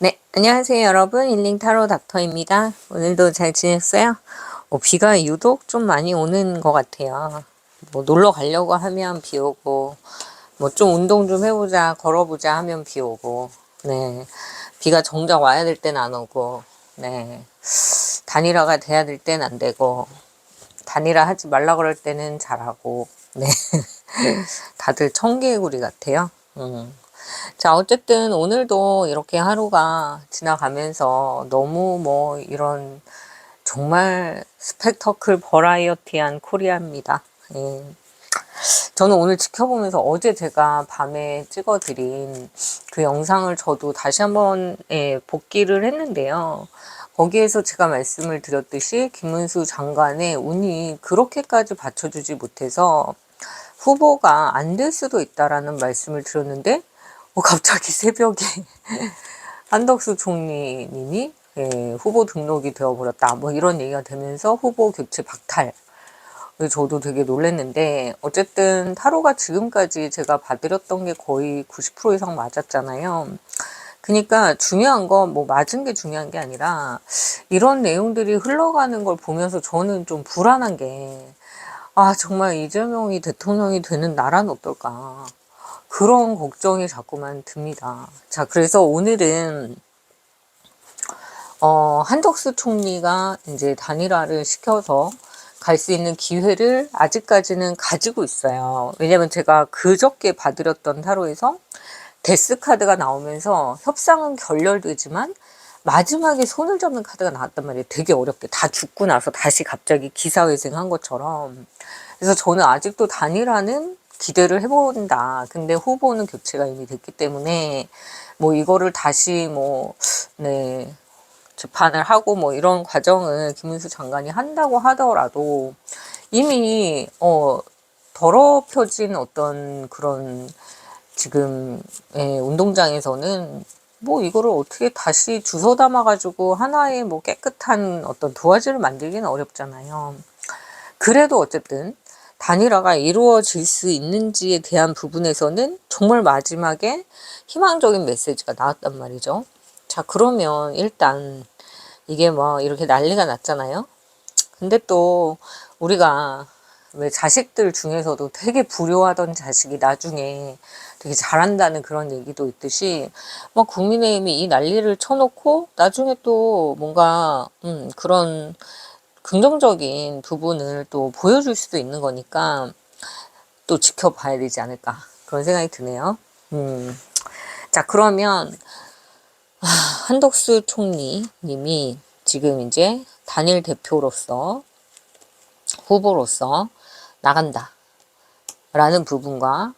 네, 안녕하세요 여러분. 힐링 타로 닥터입니다. 오늘도 잘 지냈어요? 비가 유독 좀 많이 오는 것 같아요. 뭐 놀러 가려고 하면 비 오고, 뭐 좀 운동 좀 해보자, 걸어보자 하면 비 오고, 네. 비가 정작 와야 될 땐 안 오고, 네. 단일화가 돼야 될 땐 안 되고, 단일화 하지 말라 그럴 때는 잘하고, 네. 다들 청개구리 같아요. 자, 어쨌든 오늘도 이렇게 하루가 지나가면서 너무 뭐 이런 정말 스펙터클 버라이어티한 코리아입니다. 예. 저는 오늘 지켜보면서 어제 제가 밤에 찍어드린 그 영상을 저도 다시 한번 복기를 했는데요. 거기에서 제가 말씀을 드렸듯이 김문수 장관의 운이 그렇게까지 받쳐주지 못해서 후보가 안 될 수도 있다라는 말씀을 드렸는데 갑자기 새벽에 한덕수 총리님이 후보 등록이 되어버렸다 뭐 이런 얘기가 되면서 후보 교체 박탈. 저도 되게 놀랐는데 어쨌든 타로가 지금까지 제가 봐드렸던 게 거의 90% 이상 맞았잖아요. 그러니까 중요한 건 뭐 맞은 게 중요한 게 아니라 이런 내용들이 흘러가는 걸 보면서 저는 좀 불안한 게 정말 이재명이 대통령이 되는 나라는 어떨까 그런 걱정이 자꾸만 듭니다. 자, 그래서 오늘은 한덕수 총리가 이제 단일화를 시켜서 갈 수 있는 기회를 아직까지는 가지고 있어요. 왜냐면 제가 그저께 봐드렸던 타로에서 데스 카드가 나오면서 협상은 결렬되지만 마지막에 손을 잡는 카드가 나왔단 말이에요. 되게 어렵게 다 죽고 나서 다시 갑자기 기사회생한 것처럼. 그래서 저는 아직도 단일화는 기대를 해본다. 근데 후보는 교체가 이미 됐기 때문에 뭐 이거를 다시 네, 재판을 하고 뭐 이런 과정을 김문수 장관이 한다고 하더라도 이미 더럽혀진 어떤 그런 지금 운동장에서는 뭐 이거를 어떻게 다시 주워 담아 가지고 하나의 뭐 깨끗한 어떤 도화지를 만들기는 어렵잖아요. 그래도 어쨌든 단일화가 이루어질 수 있는지에 대한 부분에서는 정말 마지막에 희망적인 메시지가 나왔단 말이죠. 자, 그러면 일단 이게 뭐 이렇게 난리가 났잖아요. 근데 또 우리가 왜 자식들 중에서도 되게 불효하던 자식이 나중에 되게 잘한다는 그런 얘기도 있듯이 뭐 국민의힘이 이 난리를 쳐놓고 나중에 또 뭔가 그런 긍정적인 부분을 또 보여줄 수도 있는 거니까 또 지켜봐야 되지 않을까 그런 생각이 드네요. 자, 그러면 한덕수 총리님이 지금 이제 단일 대표로서 후보로서 나간다 라는 부분과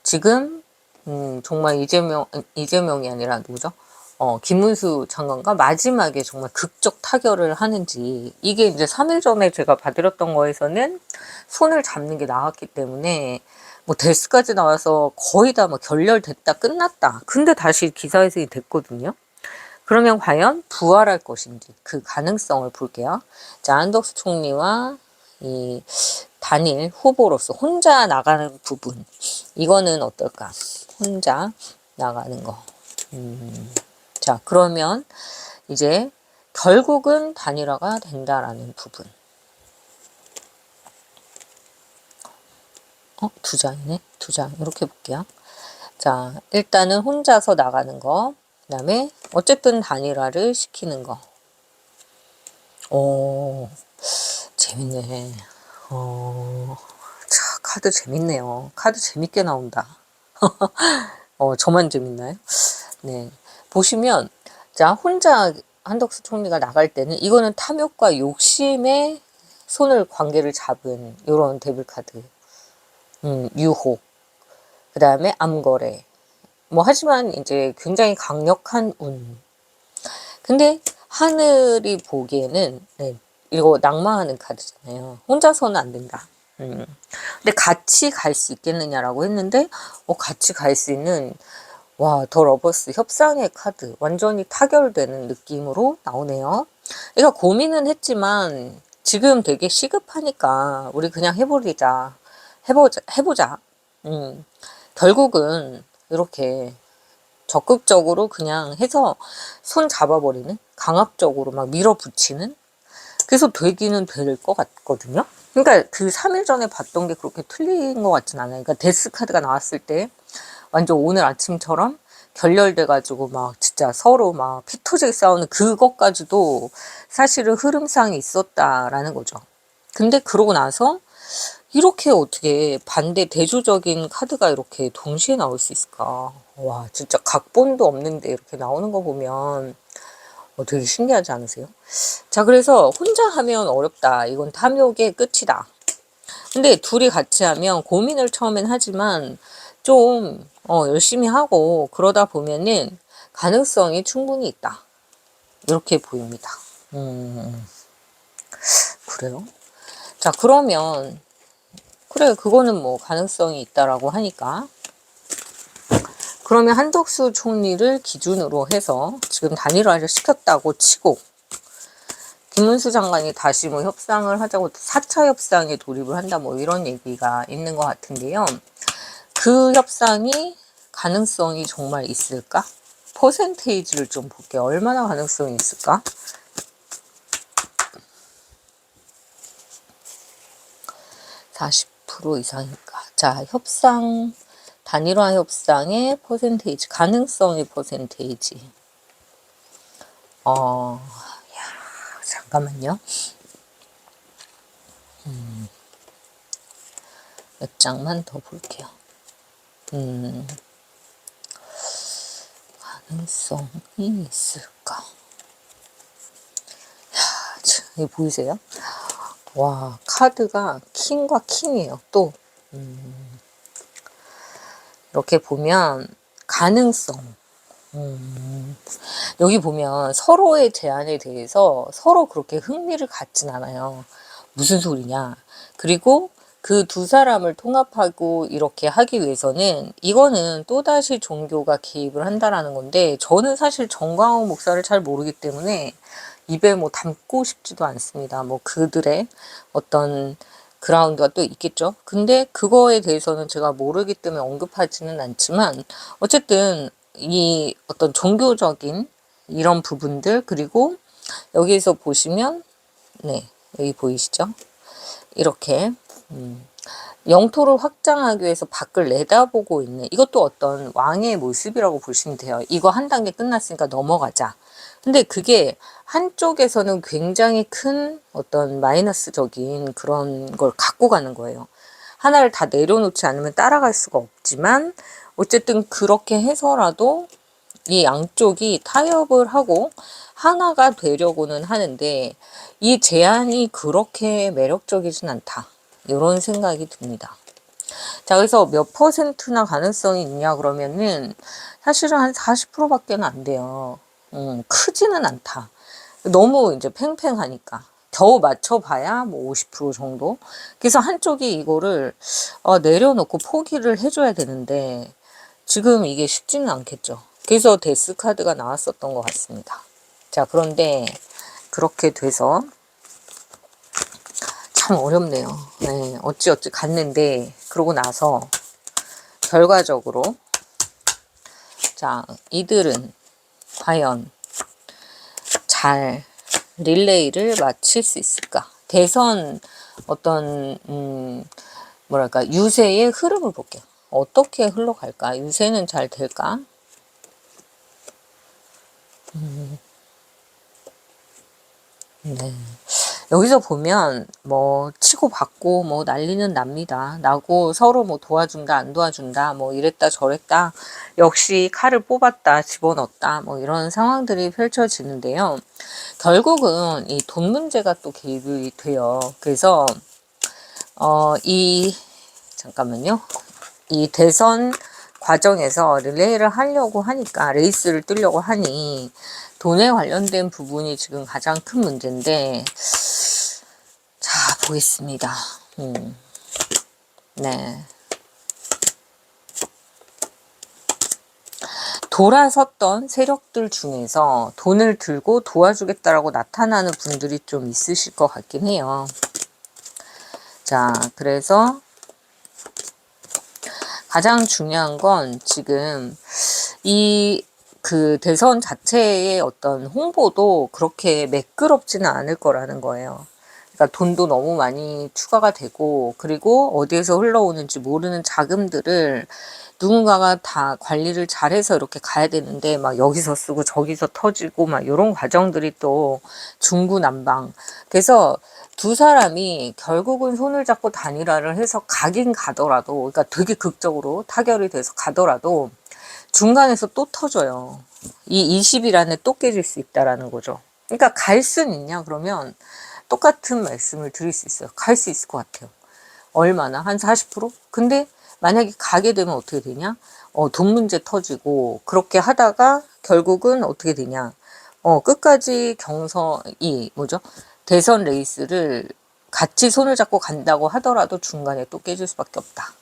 지금 정말 이재명이 아니라 누구죠? 김문수 장관과 마지막에 정말 극적 타결을 하는지 이게 이제 3일 전에 제가 봐드렸던 거에서는 손을 잡는 게 나왔기 때문에 뭐 데스까지 나와서 거의 다 뭐 결렬됐다 끝났다 근데 다시 기사회생이 됐거든요. 그러면 과연 부활할 것인지 그 가능성을 볼게요. 자, 한덕수 총리와 이 단일 후보로서 혼자 나가는 부분 이거는 어떨까? 혼자 나가는 거. 자, 그러면 이제 결국은 단일화가 된다라는 부분. 두 장이네. 두 장. 이렇게 볼게요. 자, 일단은 혼자서 나가는 거. 그 다음에 어쨌든 단일화를 시키는 거. 오, 재밌네. 자, 카드 재밌네요. 카드 재밌게 나온다. 저만 재밌나요? 네. 보시면, 자, 혼자 한덕수 총리가 나갈 때는 이거는 탐욕과 욕심에 관계를 잡은 요런 데빌 카드. 유혹. 그 다음에 암거래. 뭐, 하지만 이제 굉장히 강력한 운. 근데 하늘이 보기에는, 네, 이거 낭만하는 카드잖아요. 혼자서는 안 된다. 근데 같이 갈 수 있겠느냐라고 했는데, 같이 갈 수 있는, 더 러버스 협상의 카드. 완전히 타결되는 느낌으로 나오네요. 그러니까 고민은 했지만, 지금 되게 시급하니까, 우리 그냥 해보자. 결국은, 이렇게 적극적으로 그냥 해서 손 잡아버리는, 강압적으로 막 밀어붙이는, 그래서 되기는 될 것 같거든요. 그러니까 그 3일 전에 봤던 게 그렇게 틀린 것 같진 않아요. 그러니까 데스 카드가 나왔을 때 완전 오늘 아침처럼 결렬돼가지고 막 진짜 서로 막 피 터지게 싸우는 그것까지도 사실은 흐름상이 있었다라는 거죠. 근데 그러고 나서 이렇게 어떻게 반대 대조적인 카드가 이렇게 동시에 나올 수 있을까? 와, 진짜 각본도 없는데 이렇게 나오는 거 보면 되게 신기하지 않으세요? 자, 그래서 혼자 하면 어렵다. 이건 탐욕의 끝이다. 근데 둘이 같이 하면 고민을 처음엔 하지만 좀 열심히 하고 그러다 보면은 가능성이 충분히 있다. 이렇게 보입니다. 그래요? 자, 그러면 그래, 그거는 뭐 가능성이 있다라고 하니까, 그러면 한덕수 총리를 기준으로 해서 지금 단일화를 시켰다고 치고 김문수 장관이 다시 뭐 협상을 하자고 4차 협상에 돌입을 한다 뭐 이런 얘기가 있는 것 같은데요. 그 협상이 가능성이 정말 있을까? 퍼센테이지를 좀 볼게요. 얼마나 가능성이 있을까? 40% 이상일까? 자, 협상, 단일화 협상의 퍼센테이지, 가능성의 퍼센테이지. 잠깐만요. 몇 장만 더 볼게요. 가능성이 있을까? 이거 보이세요? 와, 카드가 킹과 킹이에요. 또 이렇게 보면 가능성. 여기 보면 서로의 제안에 대해서 서로 그렇게 흥미를 갖진 않아요. 무슨 소리냐. 그리고 그 두 사람을 통합하고 이렇게 하기 위해서는 이거는 또다시 종교가 개입을 한다라는 건데, 저는 사실 정광훈 목사를 잘 모르기 때문에 입에 뭐 담고 싶지도 않습니다. 뭐 그들의 어떤 그라운드가 또 있겠죠. 근데 그거에 대해서는 제가 모르기 때문에 언급하지는 않지만, 어쨌든 이 어떤 종교적인 이런 부분들, 그리고 여기에서 보시면 네, 여기 보이시죠? 이렇게 영토를 확장하기 위해서 밖을 내다보고 있는, 이것도 어떤 왕의 모습이라고 보시면 돼요. 이거 한 단계 끝났으니까 넘어가자. 근데 그게 한쪽에서는 굉장히 큰 어떤 마이너스적인 그런 걸 갖고 가는 거예요. 하나를 다 내려놓지 않으면 따라갈 수가 없지만, 어쨌든 그렇게 해서라도 이 양쪽이 타협을 하고 하나가 되려고는 하는데, 이 제안이 그렇게 매력적이진 않다. 이런 생각이 듭니다. 자, 그래서 몇 퍼센트나 가능성이 있냐 그러면은 사실은 한 40%밖에 안 돼요. 크지는 않다. 너무 이제 팽팽하니까. 겨우 맞춰봐야 뭐 50% 정도. 그래서 한쪽이 이거를 내려놓고 포기를 해줘야 되는데 지금 이게 쉽지는 않겠죠. 그래서 데스 카드가 나왔었던 것 같습니다. 자, 그런데 그렇게 돼서 참 어렵네요. 네, 어찌어찌 갔는데 그러고 나서 결과적으로 자, 이들은 과연 잘 릴레이를 마칠 수 있을까? 대선 어떤 뭐랄까 유세의 흐름을 볼게요. 어떻게 흘러갈까? 유세는 잘 될까? 네. 여기서 보면 뭐 치고받고 뭐 난리는 납니다. 나고 서로 뭐 도와준다 안 도와준다 뭐 이랬다 저랬다, 역시 칼을 뽑았다 집어넣었다 뭐 이런 상황들이 펼쳐지는데요. 결국은 이 돈 문제가 또 개입이 돼요. 그래서 잠깐만요. 이 대선 과정에서 릴레이를 하려고 하니까, 레이스를 뜨려고 하니 돈에 관련된 부분이 지금 가장 큰 문제인데, 자, 보겠습니다. 네. 돌아섰던 세력들 중에서 돈을 들고 도와주겠다라고 나타나는 분들이 좀 있으실 것 같긴 해요. 자, 그래서 가장 중요한 건 지금 그 대선 자체의 어떤 홍보도 그렇게 매끄럽지는 않을 거라는 거예요. 그러니까 돈도 너무 많이 추가가 되고, 그리고 어디에서 흘러오는지 모르는 자금들을 누군가가 다 관리를 잘해서 이렇게 가야 되는데, 막 여기서 쓰고 저기서 터지고 막 이런 과정들이 또 중구난방. 그래서 두 사람이 결국은 손을 잡고 단일화를 해서 가긴 가더라도, 그러니까 되게 극적으로 타결이 돼서 가더라도 중간에서 또 터져요. 이 20일 안에 또 깨질 수 있다라는 거죠. 그러니까 갈 수는 있냐 그러면 똑같은 말씀을 드릴 수 있어요. 갈 수 있을 것 같아요. 얼마나? 한 40%? 근데 만약에 가게 되면 어떻게 되냐? 돈 문제 터지고, 그렇게 하다가 결국은 어떻게 되냐? 끝까지 뭐죠? 대선 레이스를 같이 손을 잡고 간다고 하더라도 중간에 또 깨질 수밖에 없다.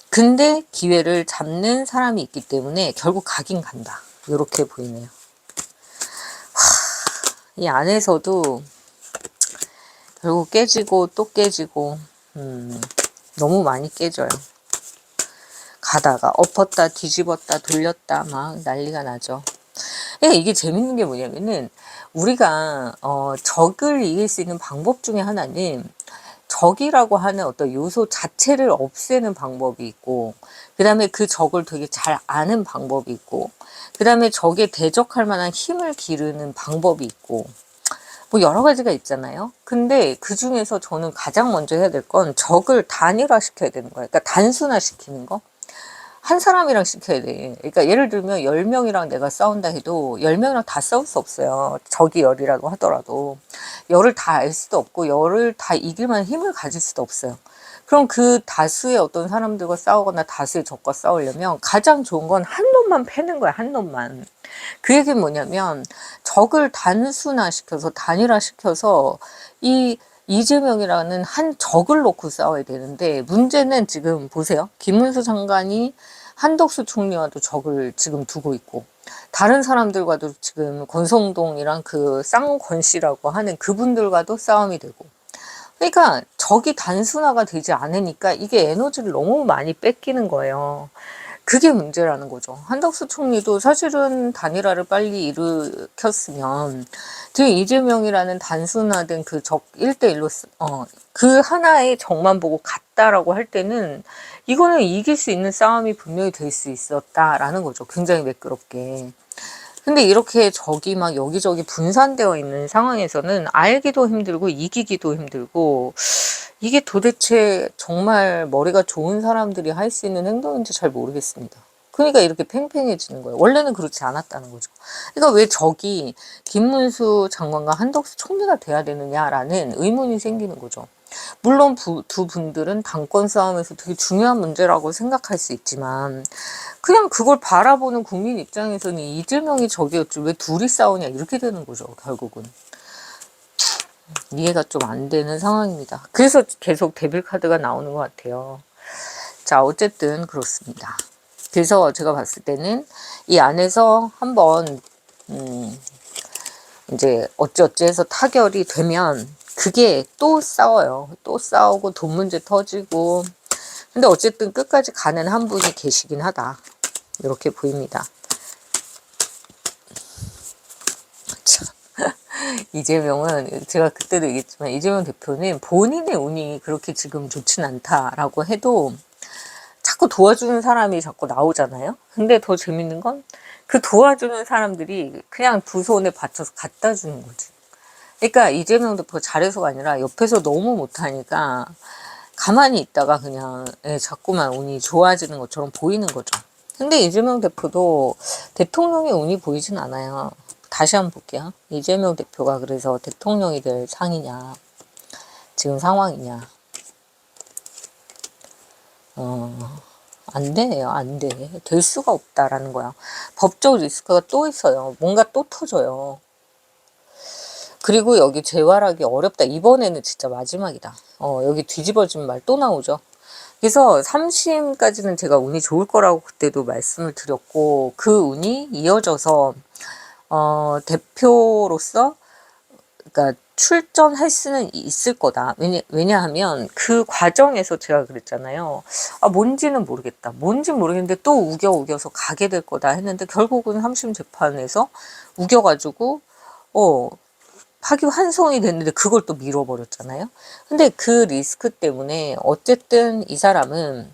근데 기회를 잡는 사람이 있기 때문에 결국 가긴 간다. 이렇게 보이네요. 이 안에서도 결국 깨지고 또 깨지고, 너무 많이 깨져요. 가다가 엎었다 뒤집었다 돌렸다 막 난리가 나죠. 이게 재밌는 게 뭐냐면은, 우리가 적을 이길 수 있는 방법 중에 하나는 적이라고 하는 어떤 요소 자체를 없애는 방법이 있고, 그 다음에 그 적을 되게 잘 아는 방법이 있고, 그 다음에 적에 대적할 만한 힘을 기르는 방법이 있고, 뭐 여러 가지가 있잖아요. 근데 그 중에서 저는 가장 먼저 해야 될 건 적을 단일화 시켜야 되는 거예요. 그러니까 단순화 시키는 거. 한 사람이랑 시켜야 돼. 그러니까 예를 들면 10명이랑 내가 싸운다 해도 10명이랑 다 싸울 수 없어요. 적이 10이라고 하더라도. 10을 다 알 수도 없고 10을 다 이길 만한 힘을 가질 수도 없어요. 그럼 그 다수의 어떤 사람들과 싸우거나 다수의 적과 싸우려면 가장 좋은 건 한 놈만 패는 거야. 한 놈만. 그 얘기는 뭐냐면 적을 단순화시켜서 단일화시켜서 이 이재명이라는 한 적을 놓고 싸워야 되는데, 문제는 지금 보세요. 김문수 장관이 한덕수 총리와도 적을 지금 두고 있고, 다른 사람들과도 지금 권성동이랑 그 쌍권 씨라고 하는 그분들과도 싸움이 되고, 그러니까 적이 단순화가 되지 않으니까 이게 에너지를 너무 많이 뺏기는 거예요. 그게 문제라는 거죠. 한덕수 총리도 사실은 단일화를 빨리 일으켰으면 지금 이재명이라는 단순화된 그 적 1대1로 그 하나의 적만 보고 갔다라고 할 때는 이거는 이길 수 있는 싸움이 분명히 될 수 있었다라는 거죠. 굉장히 매끄럽게. 근데 이렇게 적이 막 여기저기 분산되어 있는 상황에서는 알기도 힘들고 이기기도 힘들고, 이게 도대체 정말 머리가 좋은 사람들이 할 수 있는 행동인지 잘 모르겠습니다. 그러니까 이렇게 팽팽해지는 거예요. 원래는 그렇지 않았다는 거죠. 그러니까 왜 적이 김문수 장관과 한덕수 총리가 돼야 되느냐라는 의문이 생기는 거죠. 물론 두 분들은 당권 싸움에서 되게 중요한 문제라고 생각할 수 있지만, 그냥 그걸 바라보는 국민 입장에서는 이재명이 적이었지 왜 둘이 싸우냐 이렇게 되는 거죠. 결국은 이해가 좀 안 되는 상황입니다. 그래서 계속 데빌 카드가 나오는 것 같아요. 자, 어쨌든 그렇습니다. 그래서 제가 봤을 때는 이 안에서 한번 이제 어찌어찌 해서 타결이 되면 그게 또 싸워요. 또 싸우고 돈 문제 터지고. 근데 어쨌든 끝까지 가는 한 분이 계시긴 하다. 이렇게 보입니다. 참. 이재명은 제가 그때도 얘기했지만, 이재명 대표는 본인의 운이 그렇게 지금 좋진 않다라고 해도 자꾸 도와주는 사람이 자꾸 나오잖아요. 근데 더 재밌는 건 그 도와주는 사람들이 그냥 두 손에 받쳐서 갖다 주는 거지. 그러니까 이재명 대표가 잘해서가 아니라 옆에서 너무 못하니까 가만히 있다가 그냥 자꾸만 운이 좋아지는 것처럼 보이는 거죠. 근데 이재명 대표도 대통령의 운이 보이진 않아요. 다시 한번 볼게요. 이재명 대표가 그래서 대통령이 될 상이냐, 지금 상황이냐. 안 되네요. 안 돼. 될 수가 없다라는 거야. 법적 리스크가 또 있어요. 뭔가 또 터져요. 그리고 여기 재활하기 어렵다. 이번에는 진짜 마지막이다. 여기 뒤집어진 말 또 나오죠. 그래서 3심까지는 제가 운이 좋을 거라고 그때도 말씀을 드렸고, 그 운이 이어져서 대표로서, 그러니까 출전할 수는 있을 거다. 왜냐하면 그 과정에서 제가 그랬잖아요. 아, 뭔지는 모르겠다. 뭔지 모르겠는데 또 우겨서 가게 될 거다 했는데 결국은 3심 재판에서 우겨가지고 파기환송이 됐는데 그걸 또 밀어버렸잖아요. 근데 그 리스크 때문에 어쨌든 이 사람은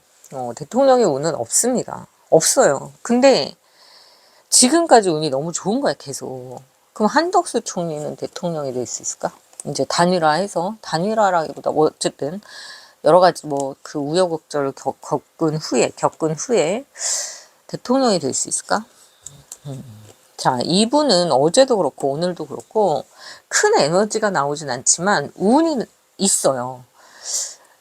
대통령의 운은 없습니다. 없어요. 근데 지금까지 운이 너무 좋은 거야, 계속. 그럼 한덕수 총리는 대통령이 될 수 있을까? 이제 단일화해서, 단일화라기보다 뭐 어쨌든 여러 가지 뭐 그 우여곡절을 겪은 후에 대통령이 될 수 있을까? 자, 이분은 어제도 그렇고 오늘도 그렇고 큰 에너지가 나오진 않지만 운이 있어요.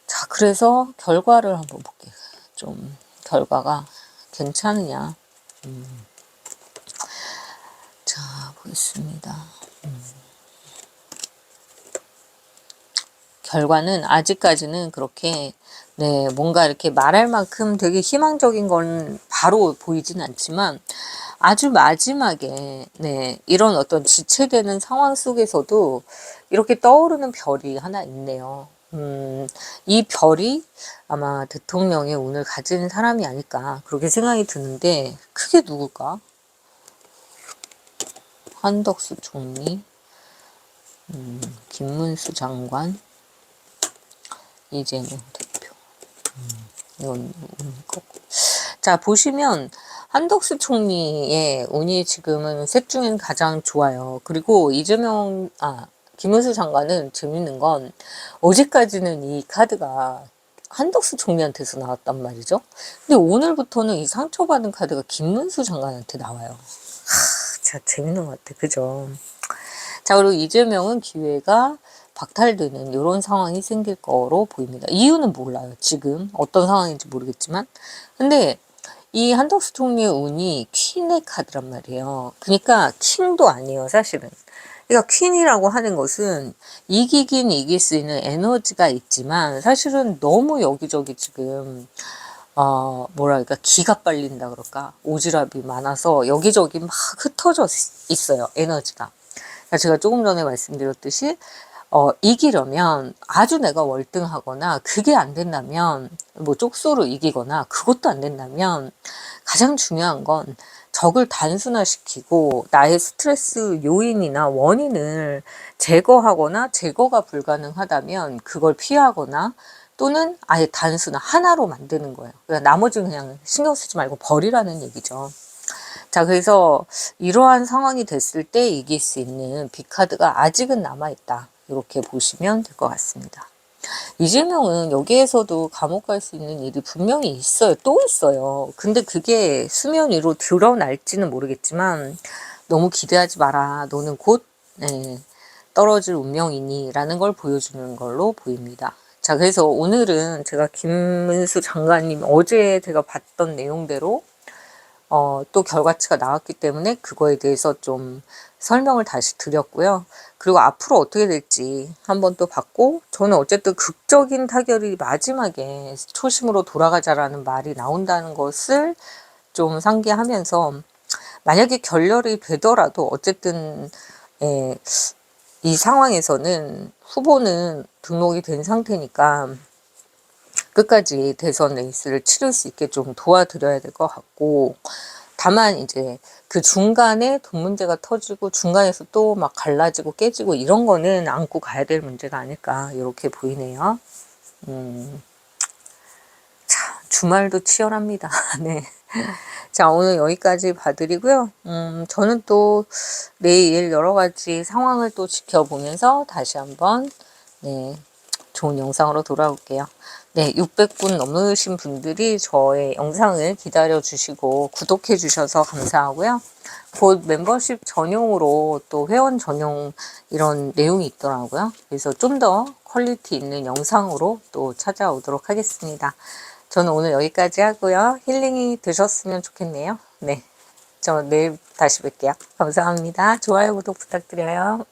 자, 그래서 결과를 한번 볼게요. 좀 결과가 괜찮으냐. 자, 보겠습니다. 결과는 아직까지는 그렇게 뭔가 이렇게 말할 만큼 되게 희망적인 건 바로 보이진 않지만 아주 마지막에 이런 어떤 지체되는 상황 속에서도 이렇게 떠오르는 별이 하나 있네요. 이 별이 아마 대통령의 운을 가진 사람이 아닐까 그렇게 생각이 드는데 그게 누굴까? 한덕수 총리, 김문수 장관, 이재명 대표. 이건 거고. 자, 보시면 한덕수 총리의 운이 지금은 셋 중엔 가장 좋아요. 그리고 김문수 장관은 재밌는 건 어제까지는 이 카드가 한덕수 총리한테서 나왔단 말이죠. 근데 오늘부터는 이 상처받은 카드가 김문수 장관한테 나와요. 진짜 재밌는 것 같아. 그죠? 자, 그리고 이재명은 기회가 박탈되는 이런 상황이 생길 거로 보입니다. 이유는 몰라요. 지금 어떤 상황인지 모르겠지만. 근데 이 한덕수 총리의 운이 퀸의 카드란 말이에요. 그러니까 킹도 아니에요, 사실은. 그러니까 퀸이라고 하는 것은 이기긴 이길 수 있는 에너지가 있지만 사실은 너무 여기저기 지금 뭐랄까 기가 빨린다 그럴까 오지랖이 많아서 여기저기 막 흩어져 있어요, 에너지가. 제가 조금 전에 말씀드렸듯이 이기려면 아주 내가 월등하거나 그게 안 된다면 뭐 쪽수로 이기거나 그것도 안 된다면 가장 중요한 건 적을 단순화시키고 나의 스트레스 요인이나 원인을 제거하거나 제거가 불가능하다면 그걸 피하거나 또는 아예 단순화 하나로 만드는 거예요. 그러니까 나머지는 그냥 신경 쓰지 말고 버리라는 얘기죠. 자, 그래서 이러한 상황이 됐을 때 이길 수 있는 B카드가 아직은 남아있다. 이렇게 보시면 될 것 같습니다. 이재명은 여기에서도 감옥 갈 수 있는 일이 분명히 있어요. 또 있어요. 근데 그게 수면 위로 드러날지는 모르겠지만 너무 기대하지 마라. 너는 곧 떨어질 운명이니 라는 걸 보여주는 걸로 보입니다. 자, 그래서 오늘은 제가 김문수 장관님 어제 제가 봤던 내용대로 또 결과치가 나왔기 때문에 그거에 대해서 좀 설명을 다시 드렸고요. 그리고 앞으로 어떻게 될지 한번 또 봤고, 저는 어쨌든 극적인 타결이 마지막에 초심으로 돌아가자라는 말이 나온다는 것을 좀 상기하면서 만약에 결렬이 되더라도 어쨌든 이 상황에서는 후보는 등록이 된 상태니까 끝까지 대선 레이스를 치를 수 있게 좀 도와드려야 될 것 같고, 다만 이제 그 중간에 돈 문제가 터지고 중간에서 또 막 갈라지고 깨지고 이런 거는 안고 가야 될 문제가 아닐까 이렇게 보이네요. 자, 주말도 치열합니다. 네. 자, 오늘 여기까지 봐드리고요. 저는 또 내일 여러 가지 상황을 또 지켜보면서 다시 한번 좋은 영상으로 돌아올게요. 600분 넘으신 분들이 저의 영상을 기다려 주시고 구독해 주셔서 감사하고요. 곧 멤버십 전용으로 또 회원 전용 이런 내용이 있더라고요. 그래서 좀 더 퀄리티 있는 영상으로 또 찾아오도록 하겠습니다. 저는 오늘 여기까지 하고요. 힐링이 되셨으면 좋겠네요. 저 내일 다시 뵐게요. 감사합니다. 좋아요, 구독 부탁드려요.